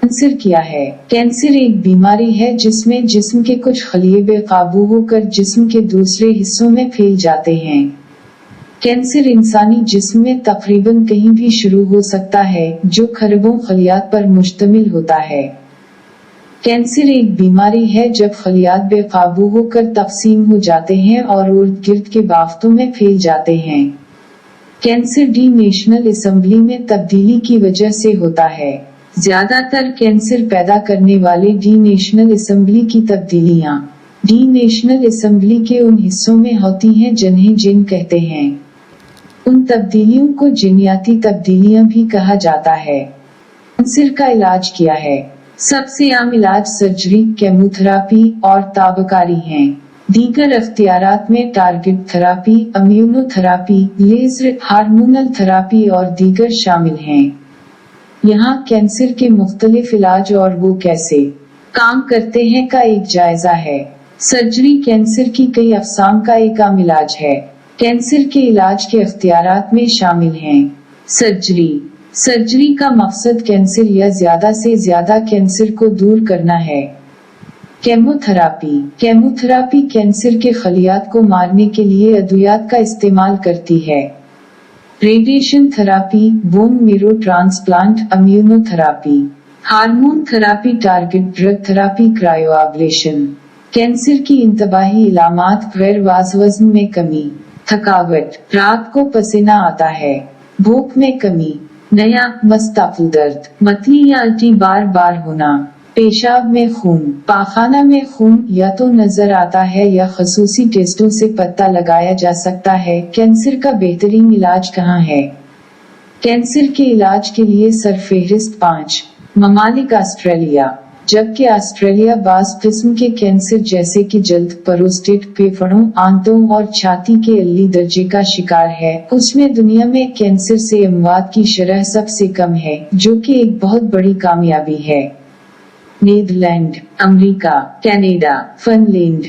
Cancer क्या है? Cancer एक बीमारी है जिसमें जिस्म के कुछ खलिये बेकाबू होकर जिस्म के दूसरे हिस्सों में फैल जाते हैं। कैंसर इंसानी जिस्म में तकरीबन कहीं भी शुरू हो सकता है, जो खरबों खलियात पर मुश्तमिल होता है। कैंसर एक बीमारी है जब खलियात बेकाबू होकर तकसीम हो जाते हैं और इर्द गिर्द के बाफ्तों में फैल जाते हैं। कैंसर डी नेशनल असेंबली में तब्दीली की वजह से होता है। ज्यादातर कैंसर पैदा करने वाले डी नेशनल असेंबली की तब्दीलियां डी नेशनल असेंबली के उन हिस्सों में होती हैं जिन्हें जीन कहते हैं। उन तब्दीलियों को जीनियाती तब्दीलियां भी कहा जाता है। कैंसर का इलाज क्या है? सबसे आम इलाज सर्जरी, केमोथेरापी और ताबकारी हैं। दीगर अख्तियारात में target therapy, immunotherapy, laser, hormonal therapy और दीगर शामिल हैं। यहाँ कैंसर के मुख्तलिफ इलाज और वो कैसे काम करते हैं का एक जायजा है। सर्जरी कैंसर की कई अक़साम का एक आम इलाज है। कैंसर के इलाज के अख्तियारात में शामिल हैं सर्जरी का मकसद कैंसर या ज्यादा से ज्यादा कैंसर को दूर करना है। केमोथेरापी कैंसर के खलियात को मारने के लिए अद्वियात का इस्तेमाल करती है। Radiation therapy, bone marrow transplant, immunotherapy, hormone therapy, target drug therapy, cryoablation. Cancer की इंतबाही इलामात गैर वज़न में कमी, थकावट, रात को पसीना आता है, भूख में कमी, नया मस्तक़िल दर्द, मतली या उल्टी बार बार होना, पेशाब में खून, पाखाना में खून या तो नजर आता है या खसूसी टेस्टों से पता लगाया जा सकता है। कैंसर का बेहतरीन इलाज कहाँ है? कैंसर के इलाज के लिए सरफहरिस्त 5 ममालिक ऑस्ट्रेलिया, जबकि ऑस्ट्रेलिया बाज़ किस्म के कैंसर जैसे कि जल्द, प्रोस्टेट, फेफड़ों, आंतों और छाती के अली दर्जे का शिकार है, उसमें दुनिया में कैंसर से अमवात की शरह सबसे कम है, जो कि एक बहुत बड़ी कामयाबी है। Netherlands, America, Canada, Finland,